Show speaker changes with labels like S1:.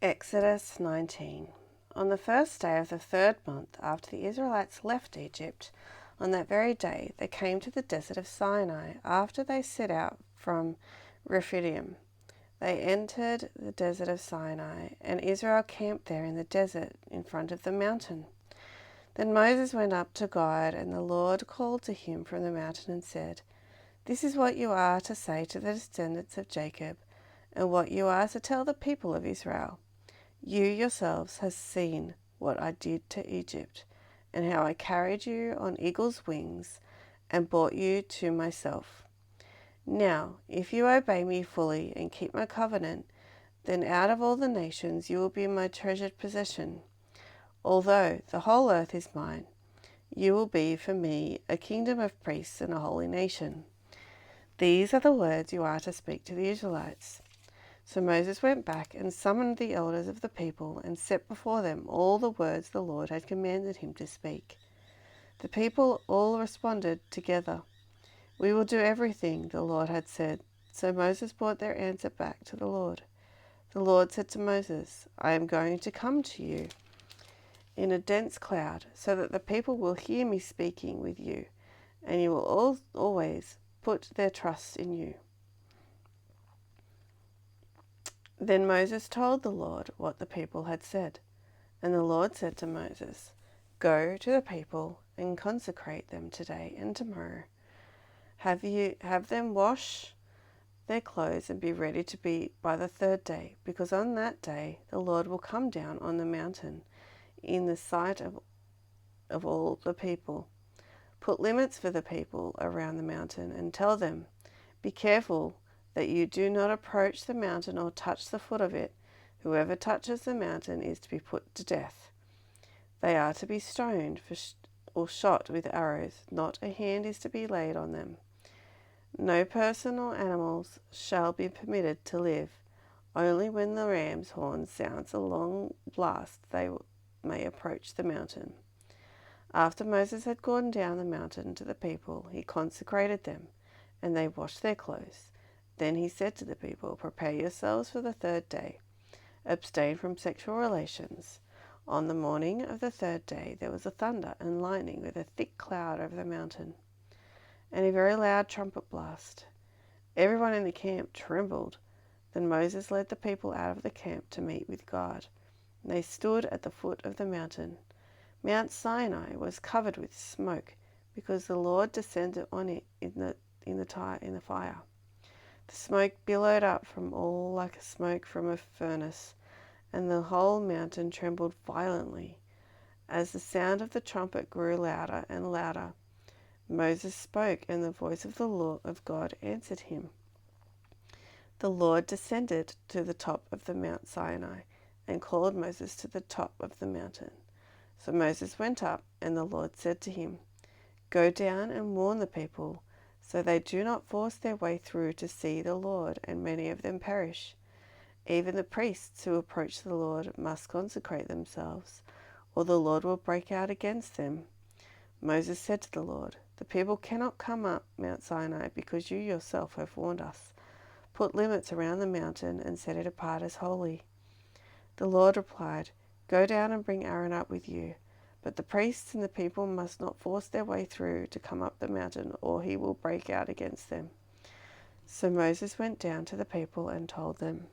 S1: Exodus 19. On the first day of the third month after the Israelites left Egypt, on that very day they came to the desert of Sinai after they set out from Rephidim. They entered the desert of Sinai, and Israel camped there in the desert in front of the mountain. Then Moses went up to God, and the Lord called to him from the mountain and said, "This is what you are to say to the descendants of Jacob, and what you are to tell the people of Israel. You yourselves have seen what I did to Egypt, and how I carried you on eagle's wings and brought you to myself. Now, if you obey me fully and keep my covenant, then out of all the nations you will be my treasured possession. Although the whole earth is mine, you will be for me a kingdom of priests and a holy nation. These are the words you are to speak to the Israelites." So Moses went back and summoned the elders of the people and set before them all the words the Lord had commanded him to speak. The people all responded together, "We will do everything the Lord had said." So Moses brought their answer back to the Lord. The Lord said to Moses, "I am going to come to you in a dense cloud, so that the people will hear me speaking with you, and you will always put their trust in you." Then Moses told the Lord what the people had said. And the Lord said to Moses, "Go to the people and consecrate them today and tomorrow. Have them wash their clothes and be ready to be by the third day, because on that day the Lord will come down on the mountain in the sight of all the people. Put limits for the people around the mountain and tell them, 'Be careful that you do not approach the mountain or touch the foot of it. Whoever touches the mountain is to be put to death. They are to be stoned or shot with arrows. Not a hand is to be laid on them. No person or animals shall be permitted to live. Only when the ram's horn sounds a long blast they may approach the mountain.'" After Moses had gone down the mountain to the people, he consecrated them, and they washed their clothes. Then he said to the people, "Prepare yourselves for the third day. Abstain from sexual relations." On the morning of the third day there was a thunder and lightning with a thick cloud over the mountain, and a very loud trumpet blast. Everyone in the camp trembled. Then Moses led the people out of the camp to meet with God. And they stood at the foot of the mountain. Mount Sinai was covered with smoke, because the Lord descended on it in the fire. The smoke billowed up from all like smoke from a furnace, and the whole mountain trembled violently. As the sound of the trumpet grew louder and louder, Moses spoke, and the voice of the Lord of God answered him. The Lord descended to the top of the Mount Sinai and called Moses to the top of the mountain. So Moses went up, and the Lord said to him, "Go down and warn the people, so they do not force their way through to see the Lord, and many of them perish. Even the priests who approach the Lord must consecrate themselves, or the Lord will break out against them." Moses said to the Lord, "The people cannot come up Mount Sinai because you yourself have warned us. Put limits around the mountain and set it apart as holy." The Lord replied, "Go down and bring Aaron up with you. But the priests and the people must not force their way through to come up the mountain, or he will break out against them." So Moses went down to the people and told them.